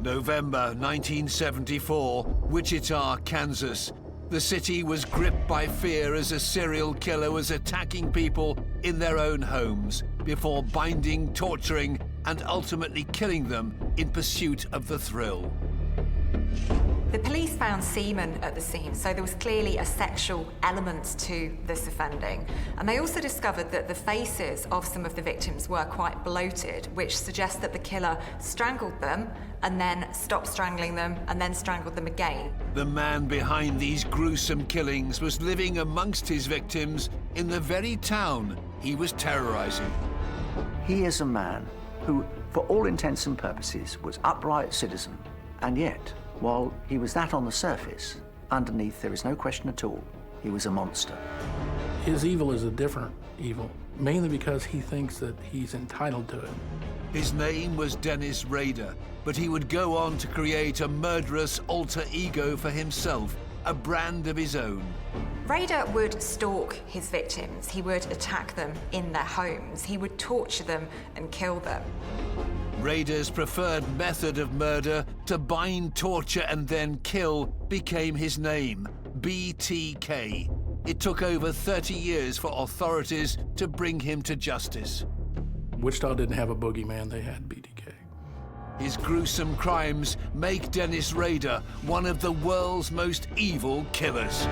November 1974, Wichita, Kansas. The city was gripped by fear as a serial killer was attacking people in their own homes before binding, torturing, and ultimately killing them in pursuit of the thrill. The police found semen at the scene, so there was clearly a sexual element to this offending. And they also discovered that the faces of some of the victims were quite bloated, which suggests that the killer strangled them and then stopped strangling them and then strangled them again. The man behind these gruesome killings was living amongst his victims in the very town he was terrorizing. He is a man who, for all intents and purposes, was upright citizen, and yet, while he was that on the surface, underneath there is no question at all, he was a monster. His evil is a different evil, mainly because he thinks that he's entitled to it. His name was Dennis Rader, but he would go on to create a murderous alter ego for himself, a brand of his own. Rader would stalk his victims. He would attack them in their homes. He would torture them and kill them. Rader's preferred method of murder, to bind, torture, and then kill, became his name, BTK. It took over 30 years for authorities to bring him to justice. Wichita didn't have a boogeyman, they had BTK. His gruesome crimes make Dennis Rader one of the world's most evil killers.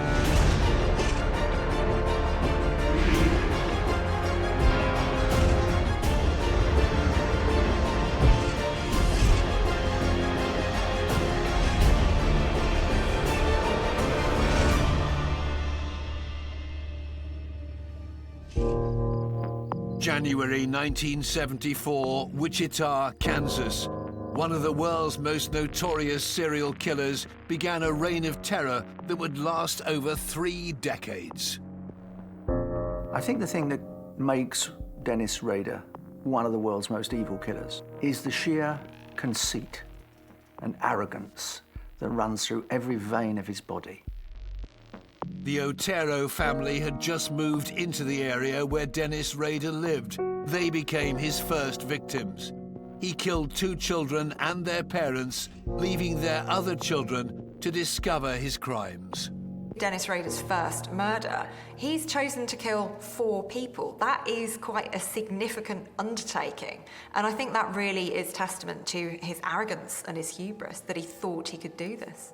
January 1974, Wichita, Kansas. One of the world's most notorious serial killers began a reign of terror that would last over 3 decades. I think the thing that makes Dennis Rader one of the world's most evil killers is the sheer conceit and arrogance that runs through every vein of his body. The Otero family had just moved into the area where Dennis Rader lived. They became his first victims. He killed 2 children and their parents, leaving their other children to discover his crimes. Dennis Rader's first murder, he's chosen to kill 4 people. That is quite a significant undertaking. And I think that really is testament to his arrogance and his hubris, that he thought he could do this.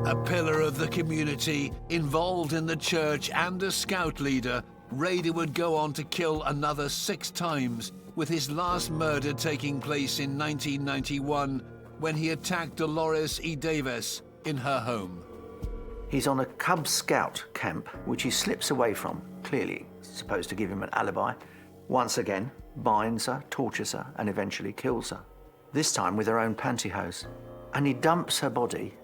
A pillar of the community, involved in the church and a scout leader, Rader would go on to kill another 6 times, with his last murder taking place in 1991 when he attacked Dolores E. Davis in her home. He's on a Cub Scout camp, which he slips away from, clearly supposed to give him an alibi. Once again, binds her, tortures her, and eventually kills her. This time with her own pantyhose. And he dumps her body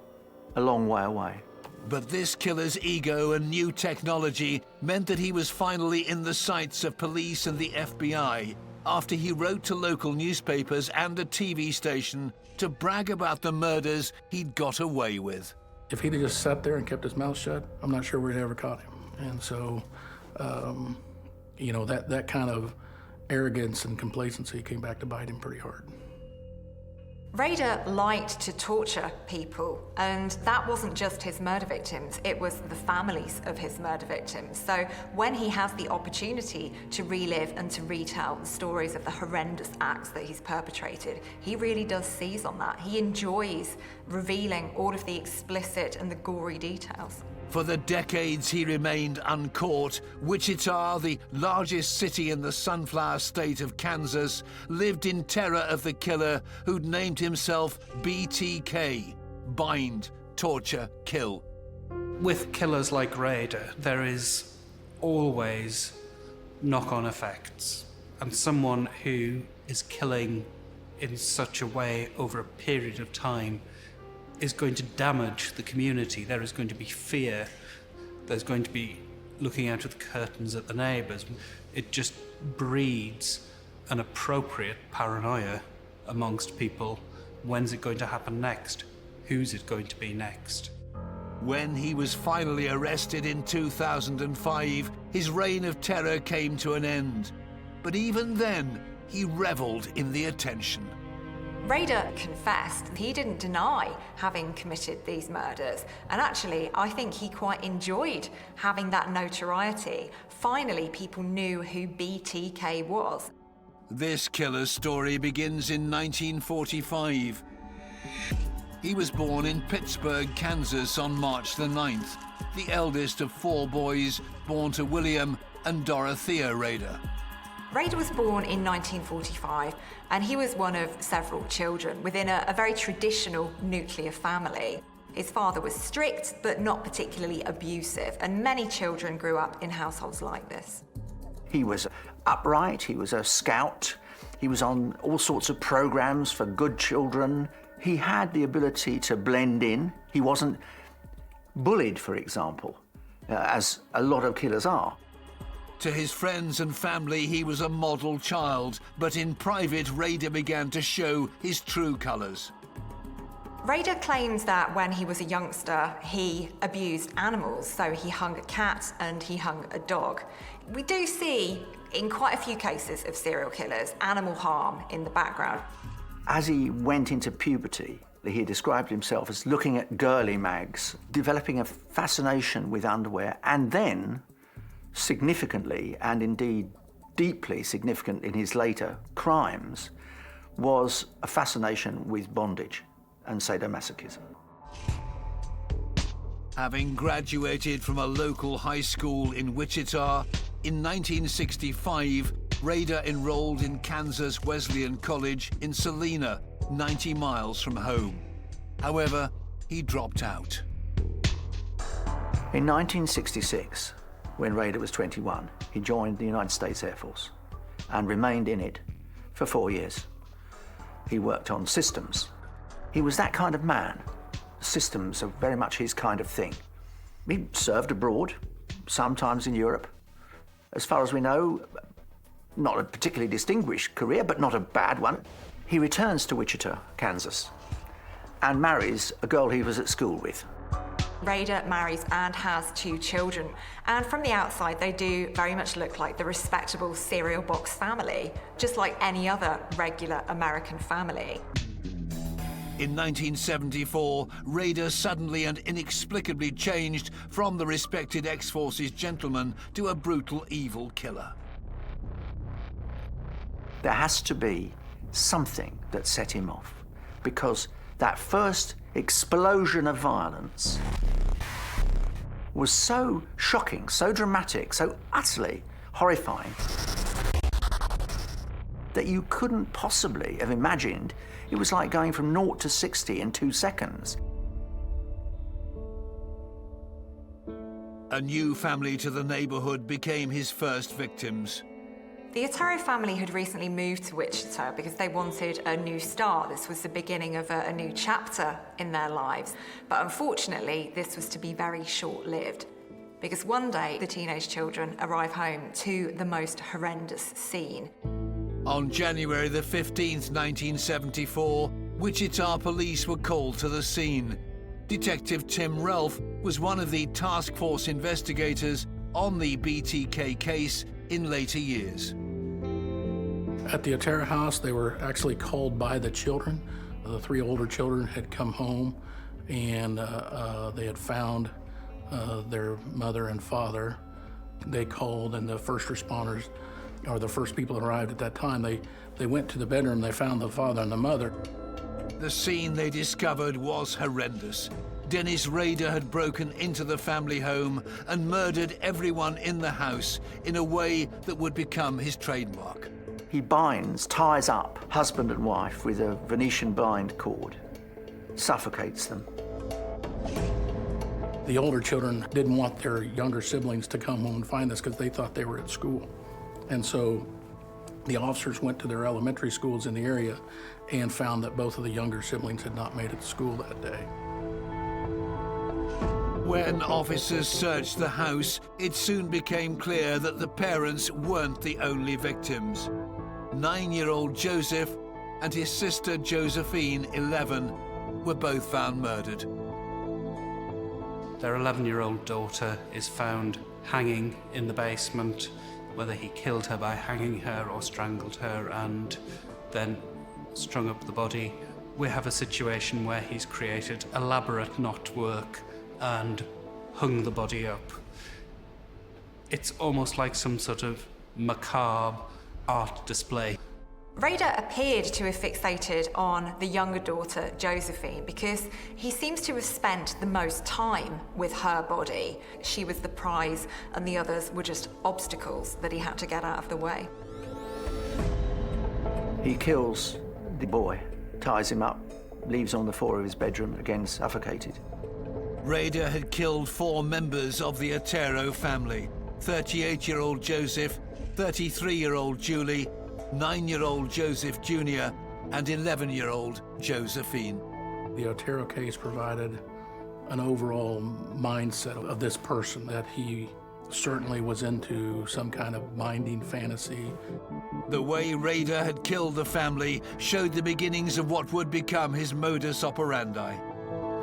a long way away. But this killer's ego and new technology meant that he was finally in the sights of police and the FBI after he wrote to local newspapers and a TV station to brag about the murders he'd got away with. If he'd have just sat there and kept his mouth shut, I'm not sure we'd ever caught him. And so, you know, that kind of arrogance and complacency came back to bite him pretty hard. Rader liked to torture people, and that wasn't just his murder victims, it was the families of his murder victims. So when he has the opportunity to relive and to retell the stories of the horrendous acts that he's perpetrated, he really does seize on that. He enjoys revealing all of the explicit and the gory details. For the decades he remained uncaught, Wichita, the largest city in the sunflower state of Kansas, lived in terror of the killer who'd named himself BTK, bind, torture, kill. With killers like Rader, there is always knock-on effects. And someone who is killing in such a way over a period of time is going to damage the community. There is going to be fear. There's going to be looking out of the curtains at the neighbours. It just breeds an appropriate paranoia amongst people. When's it going to happen next? Who's it going to be next? When he was finally arrested in 2005, his reign of terror came to an end. But even then, he revelled in the attention. Rader confessed he didn't deny having committed these murders, and actually I think he quite enjoyed having that notoriety. Finally, people knew who BTK was. This killer's story begins in 1945. He was born in Pittsburgh, Kansas on March the 9th, the eldest of 4 boys born to William and Dorothea Rader. Rader was born in 1945, and he was one of several children within a very traditional nuclear family. His father was strict, but not particularly abusive, and many children grew up in households like this. He was upright, he was a scout, he was on all sorts of programs for good children. He had the ability to blend in. He wasn't bullied, for example, as a lot of killers are. To his friends and family, he was a model child, but in private, Rader began to show his true colours. Rader claims that when he was a youngster, he abused animals, so he hung a cat and he hung a dog. We do see, in quite a few cases of serial killers, animal harm in the background. As he went into puberty, he described himself as looking at girly mags, developing a fascination with underwear, and then, significantly, and indeed deeply significant in his later crimes, was a fascination with bondage and sadomasochism. Having graduated from a local high school in Wichita, in 1965, Rader enrolled in Kansas Wesleyan College in Salina, 90 miles from home. However, he dropped out. In 1966, when Rader was 21, he joined the United States Air Force and remained in it for 4 years. He worked on systems. He was that kind of man. Systems are very much his kind of thing. He served abroad, sometimes in Europe. As far as we know, not a particularly distinguished career, but not a bad one. He returns to Wichita, Kansas, and marries a girl he was at school with. Rader marries and has 2 children, and from the outside they do very much look like the respectable cereal box family, just like any other regular American family. In 1974, Rader suddenly and inexplicably changed from the respected ex-forces gentleman to a brutal evil killer. There has to be something that set him off, because that first explosion of violence was so shocking, so dramatic, so utterly horrifying that you couldn't possibly have imagined it was like going from 0 to 60 in 2 seconds. A new family to the neighborhood became his first victims. The Otero family had recently moved to Wichita because they wanted a new start. This was the beginning of a new chapter in their lives. But unfortunately, this was to be very short-lived, because one day the teenage children arrive home to the most horrendous scene. On January the 15th, 1974, Wichita police were called to the scene. Detective Tim Ralph was one of the task force investigators on the BTK case in later years. At the Otero house, they were actually called by the children. The 3 older children had come home, and they had found their mother and father. They called, and the first responders, or the first people that arrived at that time, they went to the bedroom, they found the father and the mother. The scene they discovered was horrendous. Dennis Rader had broken into the family home and murdered everyone in the house in a way that would become his trademark. He ties up husband and wife with a Venetian blind cord, suffocates them. The older children didn't want their younger siblings to come home and find this because they thought they were at school. And so the officers went to their elementary schools in the area and found that both of the younger siblings had not made it to school that day. When officers searched the house, it soon became clear that the parents weren't the only victims. 9-year-old Joseph and his sister Josephine, 11, were both found murdered. Their 11-year-old daughter is found hanging in the basement, whether he killed her by hanging her or strangled her and then strung up the body. We have a situation where he's created elaborate knotwork and hung the body up. It's almost like some sort of macabre art display. Rader appeared to have fixated on the younger daughter, Josephine, because he seems to have spent the most time with her body. She was the prize, and the others were just obstacles that he had to get out of the way. He kills the boy, ties him up, leaves on the floor of his bedroom, again suffocated. Rader had killed 4 members of the Otero family: 38-year-old Joseph, 33-year-old Julie, 9-year-old Joseph Jr., and 11-year-old Josephine. The Otero case provided an overall mindset of this person, that he certainly was into some kind of binding fantasy. The way Rader had killed the family showed the beginnings of what would become his modus operandi.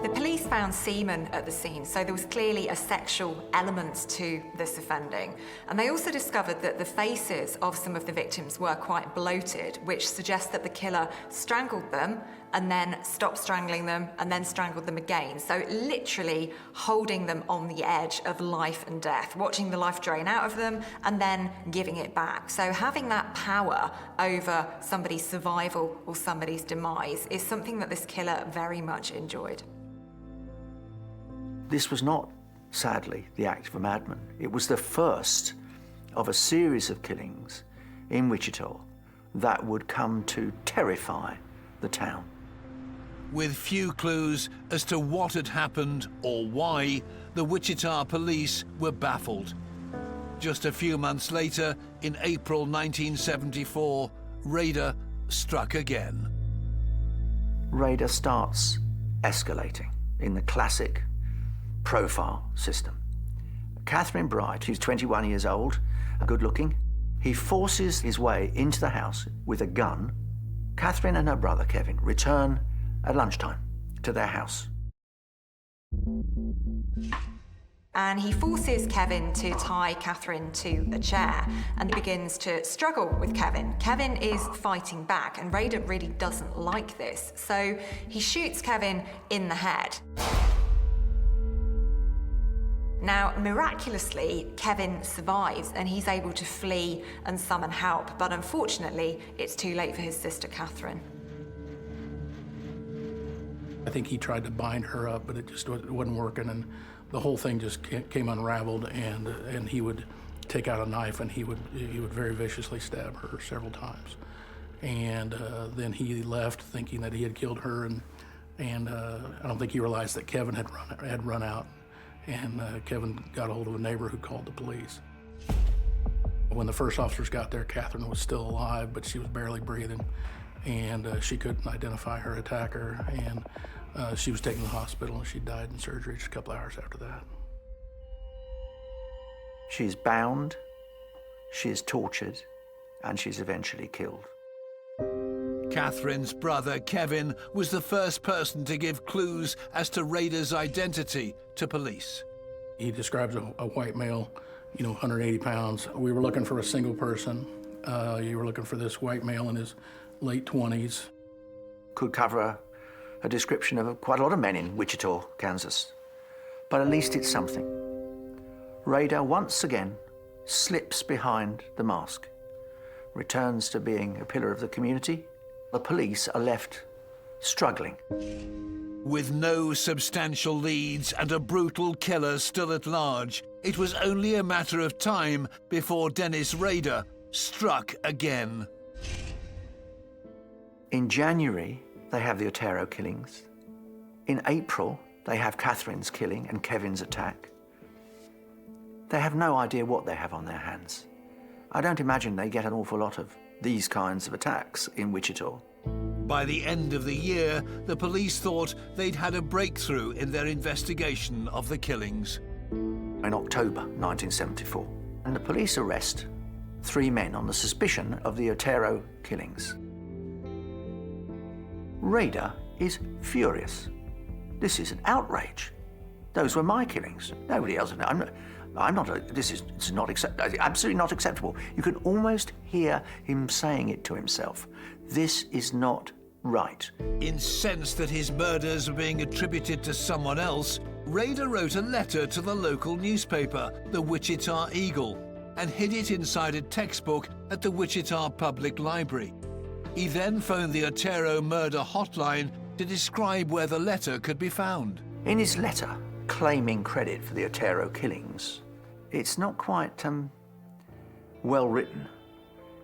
The police found semen at the scene, so there was clearly a sexual element to this offending. And they also discovered that the faces of some of the victims were quite bloated, which suggests that the killer strangled them and then stopped strangling them and then strangled them again. So literally holding them on the edge of life and death, watching the life drain out of them and then giving it back. So having that power over somebody's survival or somebody's demise is something that this killer very much enjoyed. This was not, sadly, the act of a madman. It was the first of a series of killings in Wichita that would come to terrify the town. With few clues as to what had happened or why, the Wichita police were baffled. Just a few months later, in April 1974, Rader struck again. Rader starts escalating in the classic profile system. Catherine Bright, who's 21 years old, good-looking, he forces his way into the house with a gun. Catherine and her brother, Kevin, return at lunchtime to their house. And he forces Kevin to tie Catherine to a chair and begins to struggle with Kevin. Kevin is fighting back, and Rader really doesn't like this, so he shoots Kevin in the head. Now, miraculously, Kevin survives and he's able to flee and summon help, but unfortunately, it's too late for his sister Catherine. I think he tried to bind her up, but it just wasn't working, and the whole thing just came unraveled, and he would take out a knife and he would very viciously stab her several times. And then he left thinking that he had killed her, and I don't think he realized that Kevin had run out. And Kevin got a hold of a neighbor who called the police. When the first officers got there, Catherine was still alive, but she was barely breathing, and she couldn't identify her attacker, and she was taken to the hospital, and she died in surgery just a couple hours after that. She's bound, she is tortured, and she's eventually killed. Catherine's brother, Kevin, was the first person to give clues as to Rader's identity to police. He describes a white male, 180 pounds. We were looking for a single person. You were looking for this white male in his late 20s. Could cover a description of quite a lot of men in Wichita, Kansas. But at least it's something. Rader once again slips behind the mask, returns to being a pillar of the community. The police are left struggling. With no substantial leads and a brutal killer still at large, it was only a matter of time before Dennis Rader struck again. In January, they have the Otero killings. In April, they have Catherine's killing and Kevin's attack. They have no idea what they have on their hands. I don't imagine they get an awful lot of these kinds of attacks in Wichita. By the end of the year, the police thought they'd had a breakthrough in their investigation of the killings. In October 1974, and the police arrest 3 men on the suspicion of the Otero killings. Rader is furious. This is an outrage. Those were my killings. Nobody else. It's not absolutely not acceptable. You can almost hear him saying it to himself. This is not right. Incensed that his murders were being attributed to someone else, Rader wrote a letter to the local newspaper, the Wichita Eagle, and hid it inside a textbook at the Wichita Public Library. He then phoned the Otero murder hotline to describe where the letter could be found. In his letter, claiming credit for the Otero killings, it's not quite well written.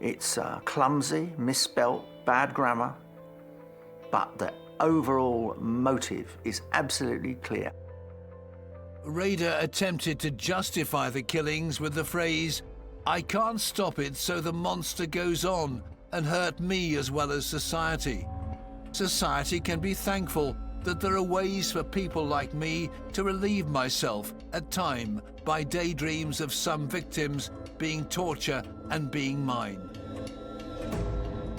It's clumsy, misspelt, bad grammar, but the overall motive is absolutely clear. Rader attempted to justify the killings with the phrase, "I can't stop it, so the monster goes on and hurt me as well as society. Society can be thankful that there are ways for people like me to relieve myself at time by daydreams of some victims being torture and being mine."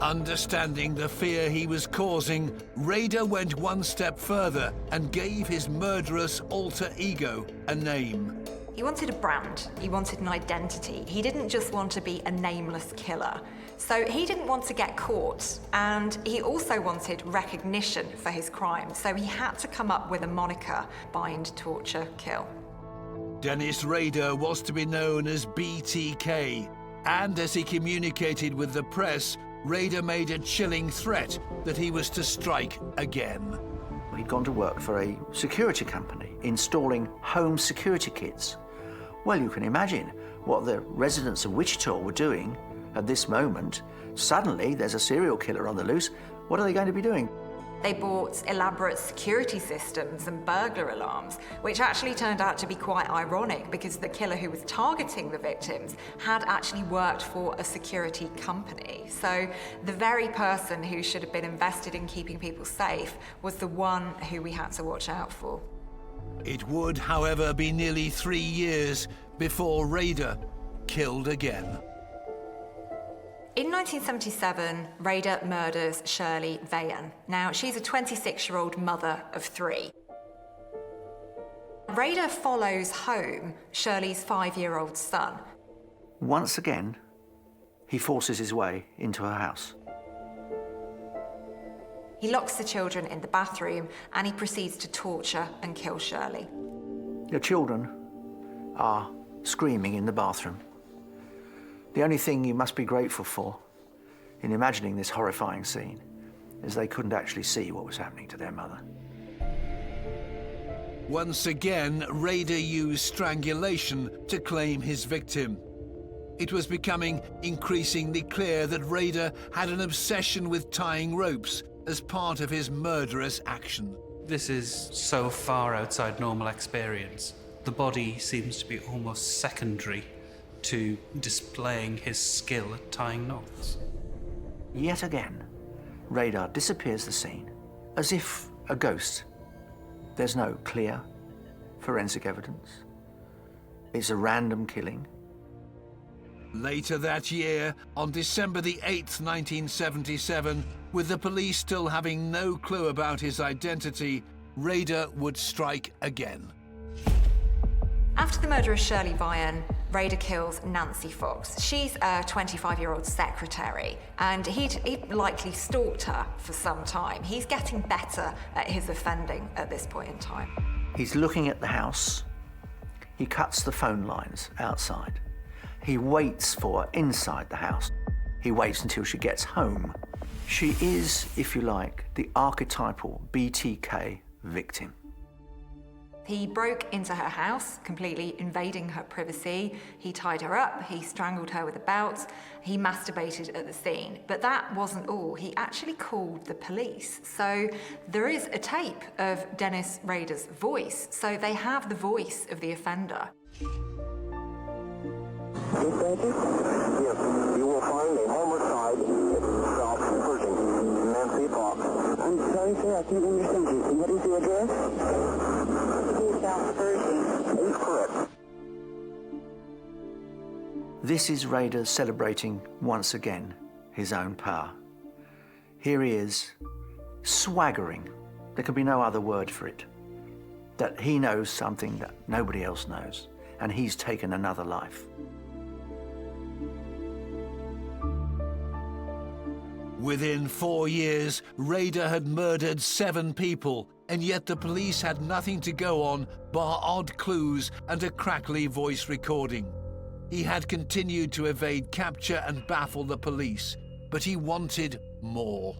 Understanding the fear he was causing, Rader went one step further and gave his murderous alter ego a name. He wanted a brand, he wanted an identity. He didn't just want to be a nameless killer. So he didn't want to get caught, and he also wanted recognition for his crime. So he had to come up with a moniker: bind, torture, kill. Dennis Rader was to be known as BTK, and as he communicated with the press, Rader made a chilling threat that he was to strike again. He'd gone to work for a security company, installing home security kits. Well, you can imagine what the residents of Wichita were doing at this moment. Suddenly, there's a serial killer on the loose. What are they going to be doing? They bought elaborate security systems and burglar alarms, which actually turned out to be quite ironic because the killer who was targeting the victims had actually worked for a security company. So the very person who should have been invested in keeping people safe was the one who we had to watch out for. It would, however, be nearly 3 years before Rader killed again. In 1977, Rader murders Shirley Vayan. Now, she's a 26-year-old mother of 3. Rader follows home Shirley's 5-year-old son. Once again, he forces his way into her house. He locks the children in the bathroom and he proceeds to torture and kill Shirley. The children are screaming in the bathroom. The only thing you must be grateful for in imagining this horrifying scene is they couldn't actually see what was happening to their mother. Once again, Rader used strangulation to claim his victim. It was becoming increasingly clear that Rader had an obsession with tying ropes as part of his murderous action. This is so far outside normal experience. The body seems to be almost secondary to displaying his skill at tying knots. Yet again, Rader disappears the scene as if a ghost. There's no clear forensic evidence. It's a random killing. Later that year, on December the 8th, 1977, with the police still having no clue about his identity, Rader would strike again. After the murder of Shirley Vayan, Rader kills Nancy Fox. She's a 25-year-old secretary, and he'd likely stalked her for some time. He's getting better at his offending at this point in time. He's looking at the house. He cuts the phone lines outside. He waits for her inside the house. He waits until she gets home. She is, if you like, the archetypal BTK victim. He broke into her house, completely invading her privacy. He tied her up, he strangled her with a belt, he masturbated at the scene. But that wasn't all. He actually called the police. So there is a tape of Dennis Rader's voice. So they have the voice of the offender. Yes, you will find a homicide at South Pershing, Nancy Fox. I'm sorry, sir, I can't understand you. What is the address? South Pershing. That is correct. This is Rader celebrating once again his own power. Here he is, swaggering. There can be no other word for it. That he knows something that nobody else knows, and he's taken another life. Within 4 years, Rader had murdered 7 people, and yet the police had nothing to go on bar odd clues and a crackly voice recording. He had continued to evade capture and baffle the police, but he wanted more.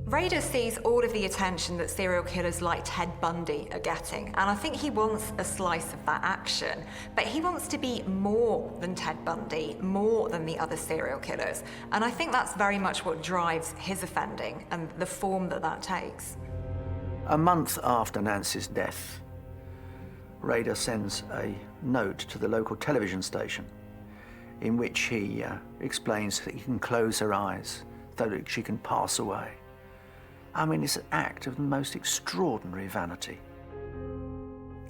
Rader sees all of the attention that serial killers like Ted Bundy are getting, and I think he wants a slice of that action. But he wants to be more than Ted Bundy, more than the other serial killers. And I think that's very much what drives his offending and the form that that takes. A month after Nancy's death, Rader sends a note to the local television station in which he explains that he can close her eyes so that she can pass away. I mean, it's an act of the most extraordinary vanity.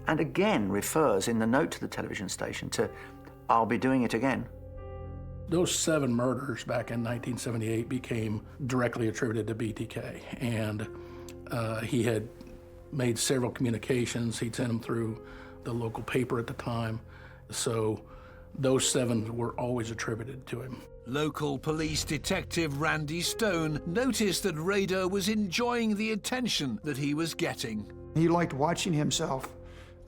And again refers in the note to the television station to, "I'll be doing it again." Those 7 murders back in 1978 became directly attributed to BTK, and he had made several communications. He'd sent them through the local paper at the time, so those 7 were always attributed to him. Local police detective Randy Stone noticed that Rader was enjoying the attention that he was getting. He liked watching himself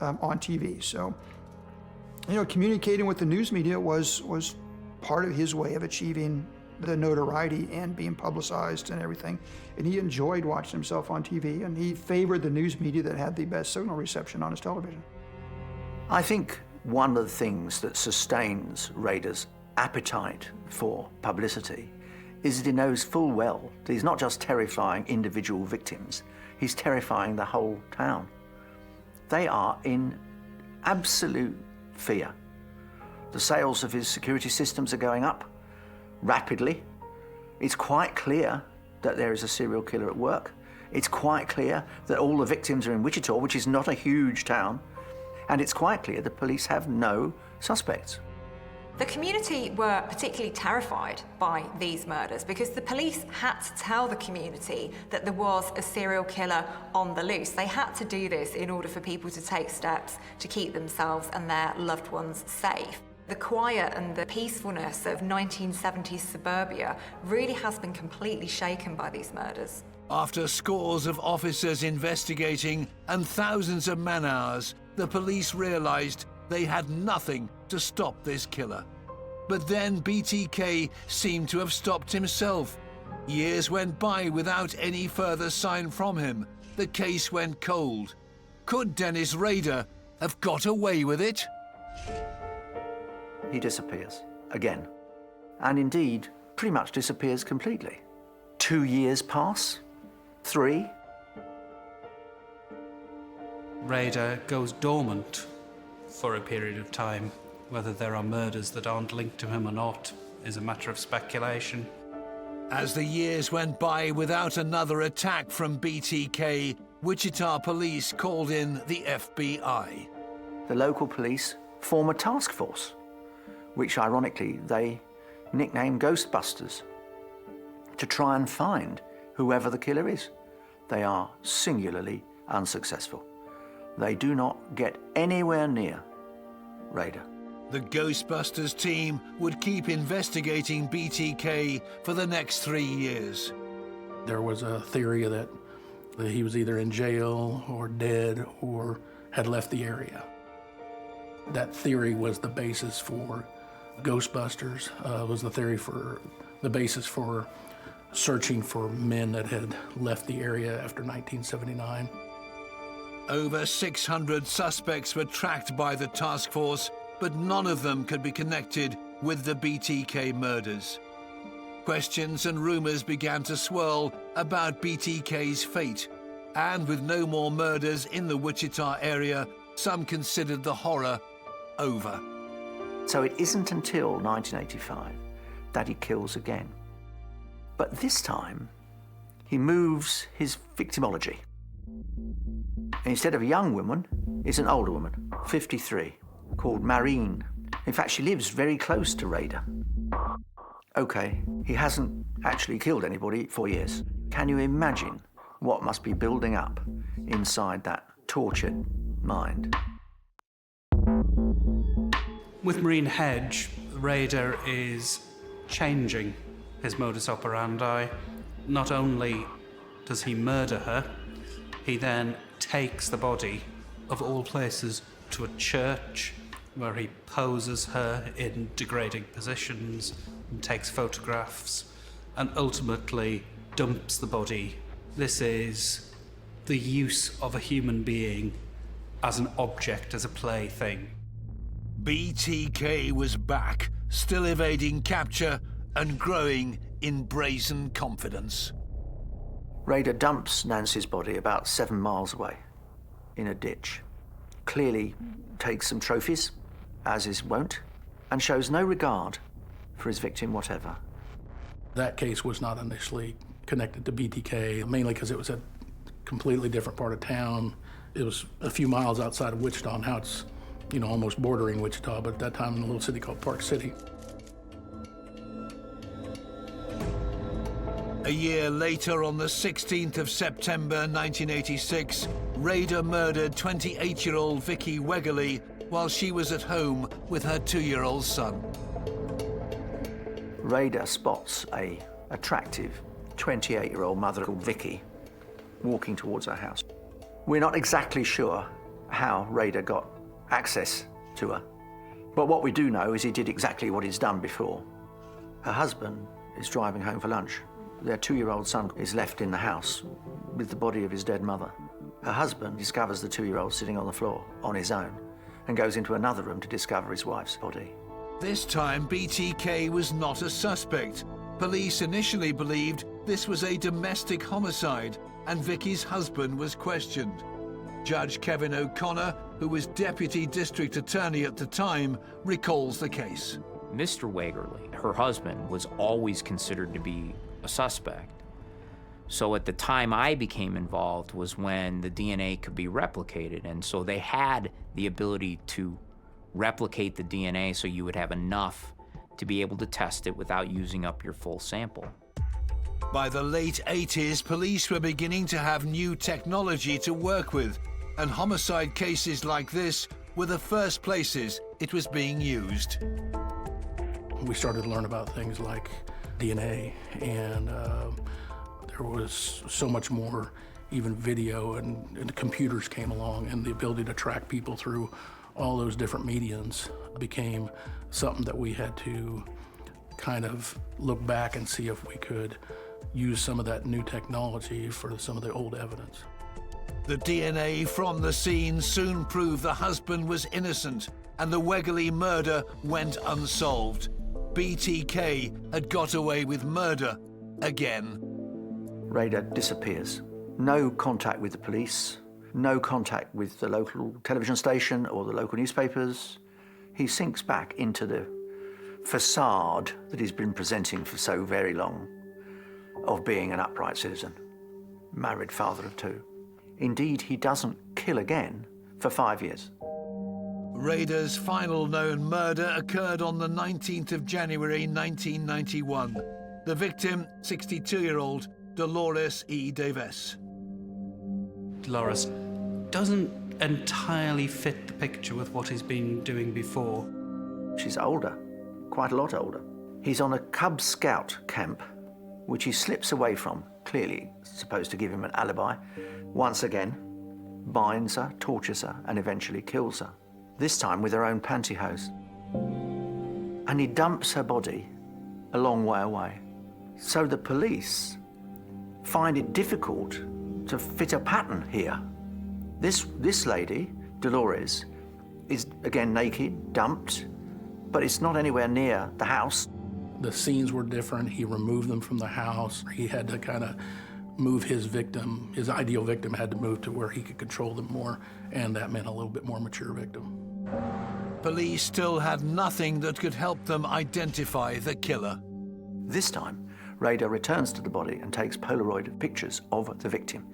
on TV. So, communicating with the news media was part of his way of achieving the notoriety and being publicized and everything. And he enjoyed watching himself on TV, and he favored the news media that had the best signal reception on his television. I think one of the things that sustains Rader's appetite for publicity is that he knows full well that he's not just terrifying individual victims, he's terrifying the whole town. They are in absolute fear. The sales of his security systems are going up rapidly. It's quite clear that there is a serial killer at work. It's quite clear that all the victims are in Wichita, which is not a huge town. And it's quite clear the police have no suspects. The community were particularly terrified by these murders because the police had to tell the community that there was a serial killer on the loose. They had to do this in order for people to take steps to keep themselves and their loved ones safe. The quiet and the peacefulness of 1970s suburbia really has been completely shaken by these murders. After scores of officers investigating and thousands of man-hours, the police realized they had nothing to stop this killer. But then BTK seemed to have stopped himself. Years went by without any further sign from him. The case went cold. Could Dennis Rader have got away with it? He disappears again, and indeed pretty much disappears completely. 2 years pass, 3. Rader goes dormant for a period of time. Whether there are murders that aren't linked to him or not is a matter of speculation. As the years went by without another attack from BTK, Wichita police called in the FBI. The local police form a task force, which ironically they nickname Ghostbusters, to try and find whoever the killer is. They are singularly unsuccessful. They do not get anywhere near Rader. The Ghostbusters team would keep investigating BTK for the next 3 years. There was a theory that he was either in jail or dead or had left the area. That theory was the basis for Ghostbusters, was the basis for searching for men that had left the area after 1979. Over 600 suspects were tracked by the task force, but none of them could be connected with the BTK murders. Questions and rumors began to swirl about BTK's fate, and with no more murders in the Wichita area, some considered the horror over. So it isn't until 1985 that he kills again. But this time, he moves his victimology. Instead of a young woman, it's an older woman, 53, called Marine. In fact, she lives very close to Rader. Okay, he hasn't actually killed anybody for years. Can you imagine what must be building up inside that tortured mind? With Marine Hedge, Rader is changing his modus operandi. Not only does he murder her, he then takes the body, of all places, to a church where he poses her in degrading positions and takes photographs and ultimately dumps the body. This is the use of a human being as an object, as a plaything. BTK was back, still evading capture and growing in brazen confidence. Rader dumps Nancy's body about 7 miles away in a ditch. Clearly takes some trophies, as is wont, and shows no regard for his victim whatever. That case was not initially connected to BTK, mainly because it was a completely different part of town. It was a few miles outside of Wichita. Now it's, almost bordering Wichita, but at that time in a little city called Park City. A year later, on the 16th of September 1986, Rader murdered 28-year-old Vicky Wegerle while she was at home with her 2-year-old son. Rader spots a attractive 28-year-old mother called Vicky walking towards her house. We're not exactly sure how Rader got access to her, but what we do know is he did exactly what he's done before. Her husband is driving home for lunch. Their 2-year-old son is left in the house with the body of his dead mother. Her husband discovers the 2-year-old sitting on the floor on his own and goes into another room to discover his wife's body. This time, BTK was not a suspect. Police initially believed this was a domestic homicide, and Vicky's husband was questioned. Judge Kevin O'Connor, who was Deputy District Attorney at the time, recalls the case. Mr. Wegerle, her husband, was always considered to be a suspect. So at the time I became involved was when the DNA could be replicated, and so they had the ability to replicate the DNA so you would have enough to be able to test it without using up your full sample. By the late 80s, police were beginning to have new technology to work with, and homicide cases like this were the first places it was being used. We started to learn about things like DNA, and there was so much more, even video, and the computers came along, and the ability to track people through all those different mediums became something that we had to kind of look back and see if we could use some of that new technology for some of the old evidence. The DNA from the scene soon proved the husband was innocent, and the Wegerle murder went unsolved. BTK had got away with murder again. Rader disappears. No contact with the police, no contact with the local television station or the local newspapers. He sinks back into the facade that he's been presenting for so very long of being an upright citizen, married father of 2. Indeed, he doesn't kill again for 5 years. Rader's final known murder occurred on the 19th of January 1991. The victim, 62-year-old Dolores E. Davis. Dolores doesn't entirely fit the picture with what he's been doing before. She's older, quite a lot older. He's on a Cub Scout camp, which he slips away from, clearly supposed to give him an alibi. Once again, binds her, tortures her, and eventually kills her, this time with her own pantyhose. And he dumps her body a long way away. So the police find it difficult to fit a pattern here. This lady, Dolores, is again naked, dumped, but it's not anywhere near the house. The scenes were different. He removed them from the house. He had to kind of move his victim. His ideal victim had to move to where he could control them more, and that meant a little bit more mature victim. Police still had nothing that could help them identify the killer. This time, Rader returns to the body and takes Polaroid pictures of the victim,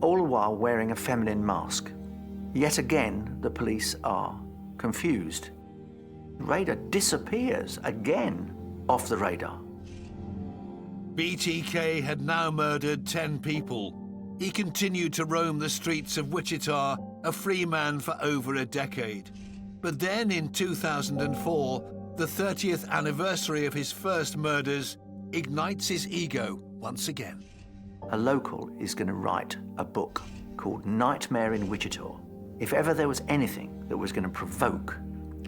all the while wearing a feminine mask. Yet again, the police are confused. Rader disappears again off the radar. BTK had now murdered 10 people. He continued to roam the streets of Wichita, a free man for over a decade. But then in 2004, the 30th anniversary of his first murders ignites his ego once again. A local is going to write a book called Nightmare in Wichita. If ever there was anything that was going to provoke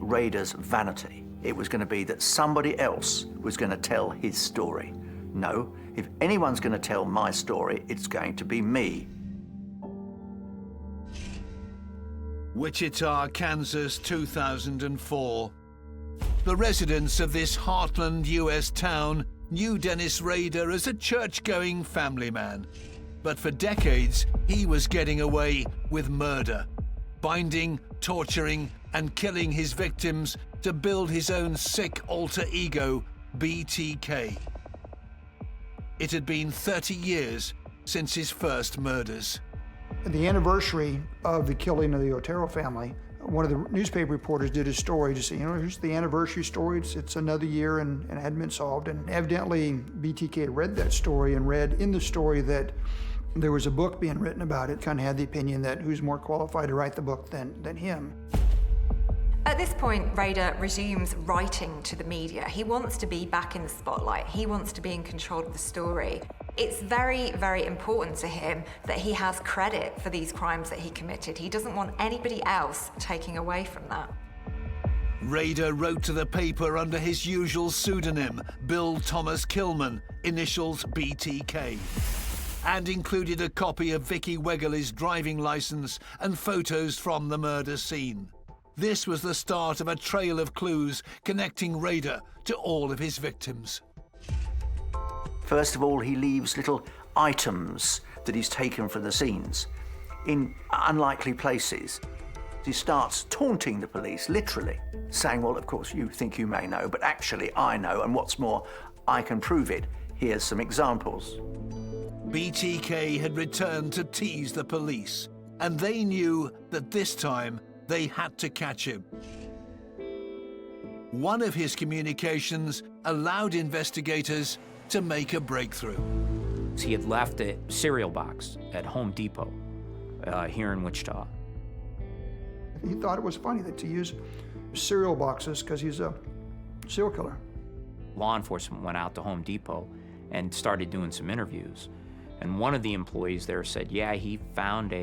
Rader's vanity, it was going to be that somebody else was going to tell his story. No, if anyone's going to tell my story, it's going to be me. Wichita, Kansas, 2004. The residents of this heartland U.S. town knew Dennis Rader as a church-going family man. But for decades, he was getting away with murder, binding, torturing, and killing his victims to build his own sick alter ego, BTK. It had been 30 years since his first murders. At the anniversary of the killing of the Otero family, one of the newspaper reporters did a story to say, you know, here's the anniversary story. It's another year and it hadn't been solved. And evidently, BTK read that story and read in the story that there was a book being written about it. Kind of had the opinion that who's more qualified to write the book than him. At this point, Rader resumes writing to the media. He wants to be back in the spotlight. He wants to be in control of the story. It's very, very important to him that he has credit for these crimes that he committed. He doesn't want anybody else taking away from that. Rader wrote to the paper under his usual pseudonym, Bill Thomas Killman, initials BTK, and included a copy of Vicky Wegerle's driving license and photos from the murder scene. This was the start of a trail of clues connecting Rader to all of his victims. First of all, he leaves little items that he's taken from the scenes in unlikely places. He starts taunting the police, literally, saying, well, of course, you think you may know, but actually I know, and what's more, I can prove it. Here's some examples. BTK had returned to tease the police, and they knew that this time they had to catch him. One of his communications allowed investigators to make a breakthrough. He had left a cereal box at Home Depot here in Wichita. He thought it was funny that to use cereal boxes because he's a serial killer. Law enforcement went out to Home Depot and started doing some interviews. And one of the employees there said, yeah, he found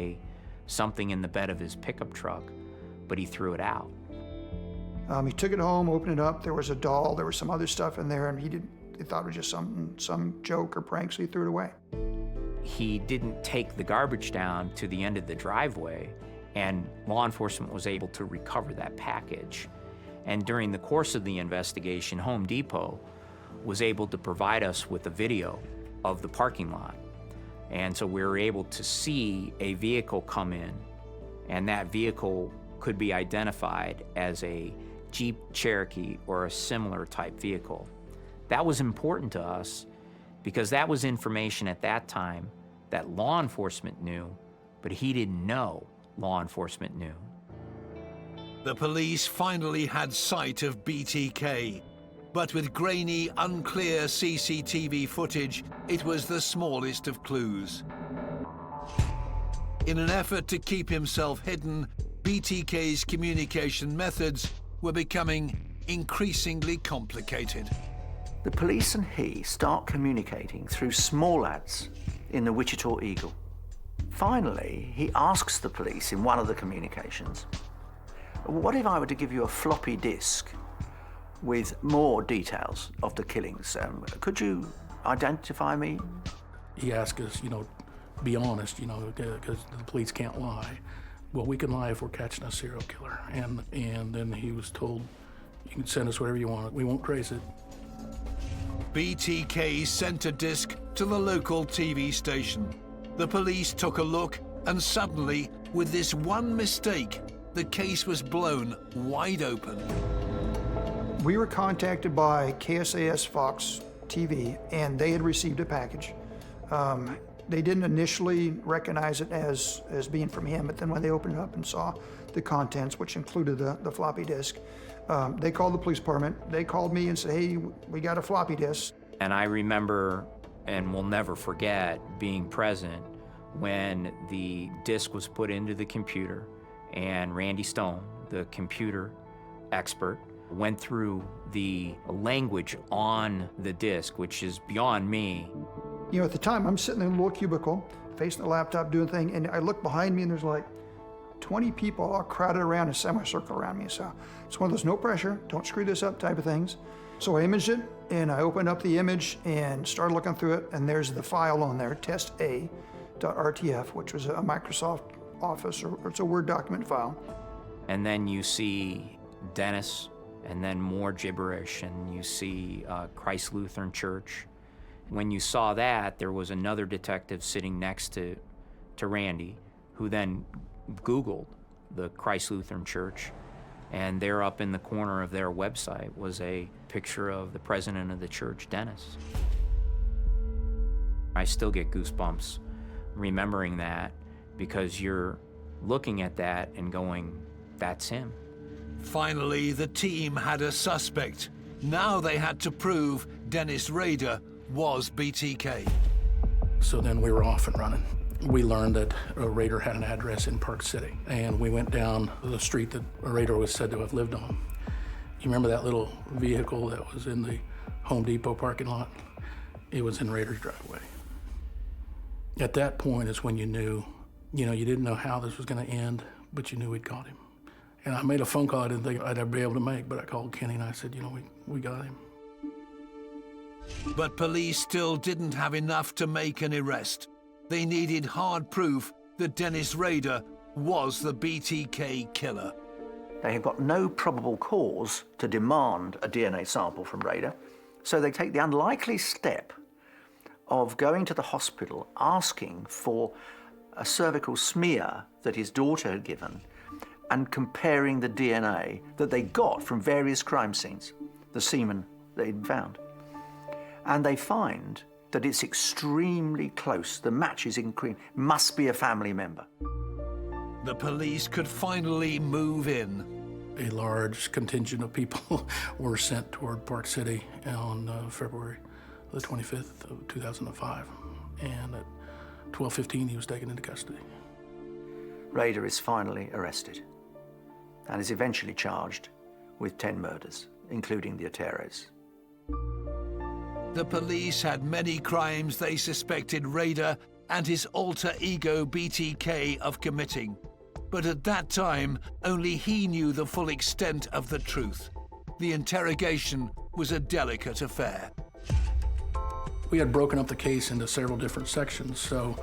something in the bed of his pickup truck, but he threw it out. He took it home, opened it up. There was a doll. There was some other stuff in there, and he thought it was just some joke or prank, so he threw it away. He didn't take the garbage down to the end of the driveway, and law enforcement was able to recover that package. And during the course of the investigation, Home Depot was able to provide us with a video of the parking lot. And so we were able to see a vehicle come in, and that vehicle could be identified as a Jeep Cherokee or a similar type vehicle. That was important to us because that was information at that time that law enforcement knew, but he didn't know law enforcement knew. The police finally had sight of BTK, but with grainy, unclear CCTV footage, it was the smallest of clues. In an effort to keep himself hidden, BTK's communication methods were becoming increasingly complicated. The police and he start communicating through small ads in the Wichita Eagle. Finally, he asks the police in one of the communications, what if I were to give you a floppy disk with more details of the killings? Could you identify me? He asked us, be honest, because the police can't lie. Well, we can lie if we're catching a serial killer. And then he was told, you can send us whatever you want. We won't trace it. BTK sent a disc to the local TV station. The police took a look, and suddenly, with this one mistake, the case was blown wide open. We were contacted by KSAS Fox TV, and they had received a package. They didn't initially recognize it as being from him, but then when they opened it up and saw the contents, which included the floppy disk, they called the police department. They called me and said, hey, we got a floppy disk. And I remember, and will never forget, being present when the disk was put into the computer, and Randy Stone, the computer expert, went through the language on the disk, which is beyond me. You know, at the time, I'm sitting in a little cubicle, facing the laptop, doing thing, and I look behind me and there's like 20 people all crowded around a semicircle around me. So it's one of those no pressure, don't screw this up type of things. So I imaged it, and I opened up the image and started looking through it, and there's the file on there, testa.rtf, which was a Microsoft Office, or it's a Word document file. And then you see Dennis, and then more gibberish, and you see Christ Lutheran Church. When you saw that, there was another detective sitting next to Randy, who then Googled the Christ Lutheran Church, and there up in the corner of their website was a picture of the president of the church, Dennis. I still get goosebumps remembering that, because you're looking at that and going, that's him. Finally, the team had a suspect. Now they had to prove Dennis Rader was BTK. So then we were off and running. We learned that Rader had an address in Park City, and we went down the street that Rader was said to have lived on. You remember that little vehicle that was in the Home Depot parking lot? It was in Rader's driveway. At that point is when you knew, you didn't know how this was going to end, but you knew we'd caught him. And I made a phone call I didn't think I'd ever be able to make, but I called Kenny and I said, we got him. But police still didn't have enough to make an arrest. They needed hard proof that Dennis Rader was the BTK killer. They have got no probable cause to demand a DNA sample from Rader, so they take the unlikely step of going to the hospital, asking for a cervical smear that his daughter had given, and comparing the DNA that they got from various crime scenes, the semen they'd found. And they find that it's extremely close. The match is must be a family member. The police could finally move in. A large contingent of people were sent toward Park City on February the 25th of 2005. And at 12:15, he was taken into custody. Rader is finally arrested and is eventually charged with 10 murders, including the Oteros. The police had many crimes they suspected Rader and his alter ego BTK of committing. But at that time, only he knew the full extent of the truth. The interrogation was a delicate affair. We had broken up the case into several different sections, so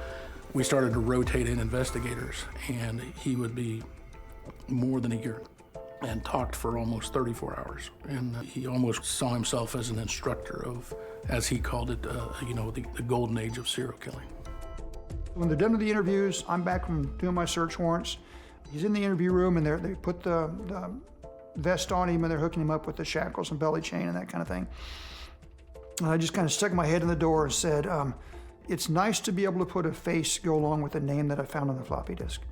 we started to rotate in investigators, and he would be more than a year and talked for almost 34 hours. And he almost saw himself as an instructor of, as he called it, the golden age of serial killing. When they're done with the interviews, I'm back from doing my search warrants. He's in the interview room, and they put the vest on him, and they're hooking him up with the shackles and belly chain and that kind of thing. And I just kind of stuck my head in the door and said, it's nice to be able to put a face go along with the name that I found on the floppy disk.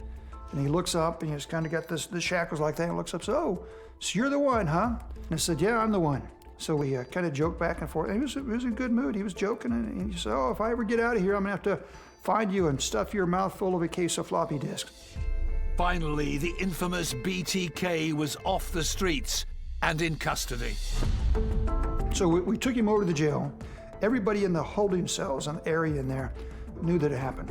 And he looks up, and he's kind of got the shackles like that, and looks up, so you're the one, huh? And I said, yeah, I'm the one. So we kind of joked back and forth. And he was in a good mood. He was joking, and he said, if I ever get out of here, I'm gonna have to find you and stuff your mouth full of a case of floppy disks. Finally, the infamous BTK was off the streets and in custody. So we took him over to the jail. Everybody in the holding cells and area in there knew that it happened.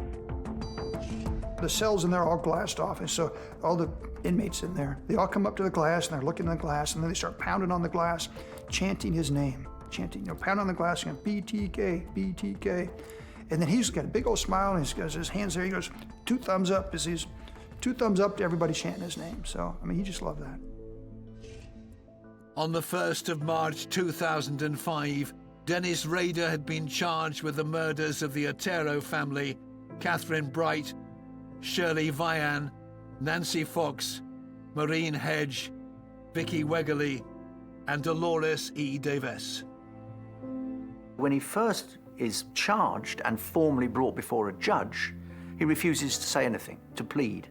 The cells in there are all glassed off, and so all the inmates in there, they all come up to the glass, and they're looking at the glass, and then they start pounding on the glass, chanting his name, pounding on the glass, going, BTK, BTK. And then he's got a big old smile, and he's got his hands there. He goes, 2 thumbs up, as he's 2 thumbs up to everybody chanting his name. So, he just loved that. On the 1st of March 2005, Dennis Rader had been charged with the murders of the Otero family, Catherine Bright, Shirley Vian, Nancy Fox, Maureen Hedge, Vicky Wegerly, and Dolores E. Davis. When he first is charged and formally brought before a judge, he refuses to say anything, to plead.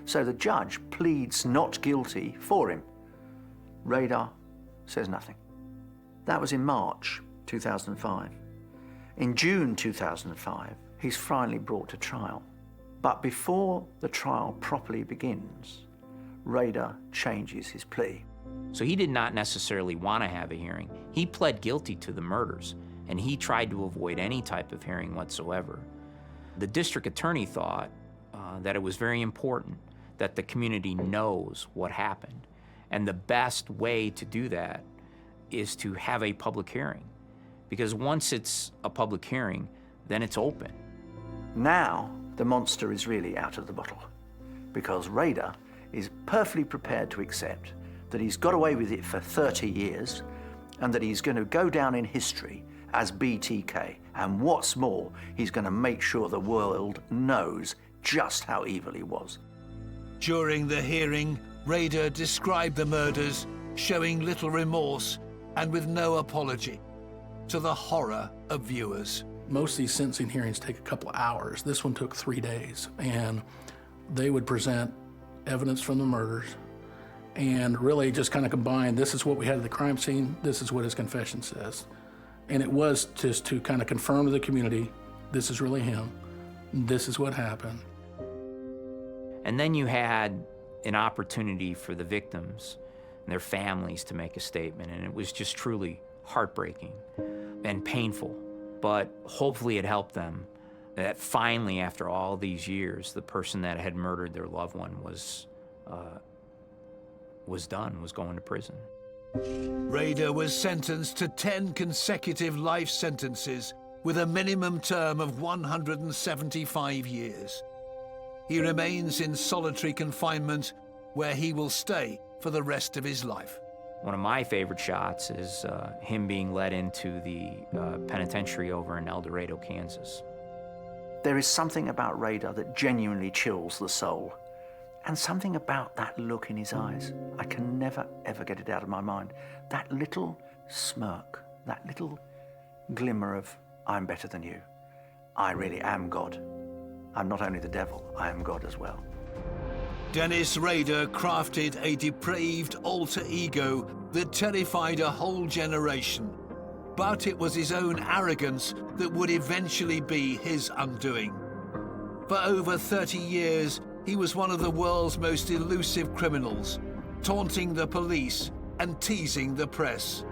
So the judge pleads not guilty for him. Rader says nothing. That was in March 2005. In June 2005, he's finally brought to trial. But before the trial properly begins, Rader changes his plea. So he did not necessarily want to have a hearing. He pled guilty to the murders. and he tried to avoid any type of hearing whatsoever. The district attorney thought that it was very important that the community knows what happened, and the best way to do that is to have a public hearing, because once it's a public hearing, then it's open. Now, the monster is really out of the bottle, because Rader is perfectly prepared to accept that he's got away with it for 30 years and that he's going to go down in history as BTK. And what's more, he's going to make sure the world knows just how evil he was. During the hearing, Rader described the murders, showing little remorse and with no apology, to the horror of viewers. Most of these sentencing hearings take a couple of hours. This one took 3 days, and they would present evidence from the murders and really just kind of combine, this is what we had at the crime scene, this is what his confession says. And it was just to kind of confirm to the community, this is really him, this is what happened. And then you had an opportunity for the victims and their families to make a statement, and it was just truly heartbreaking and painful. But hopefully it helped them that finally, after all these years, the person that had murdered their loved one was done, was going to prison. Rader was sentenced to 10 consecutive life sentences with a minimum term of 175 years. He remains in solitary confinement, where he will stay for the rest of his life. One of my favorite shots is him being led into the penitentiary over in El Dorado, Kansas. There is something about Rader that genuinely chills the soul. And something about that look in his eyes. I can never, ever get it out of my mind. That little smirk, that little glimmer of, I'm better than you. I really am God. I'm not only the devil, I am God as well. Dennis Rader crafted a depraved alter ego that terrified a whole generation. But it was his own arrogance that would eventually be his undoing. For over 30 years, he was one of the world's most elusive criminals, taunting the police and teasing the press.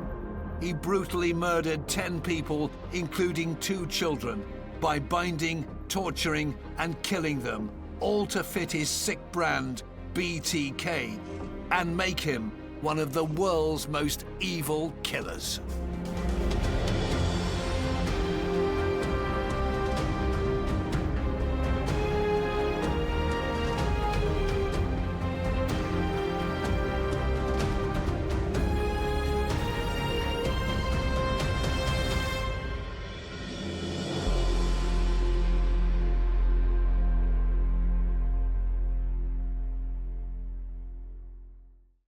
He brutally murdered 10 people, including 2 children, by binding, torturing, and killing them, all to fit his sick brand, BTK, and make him one of the world's most evil killers.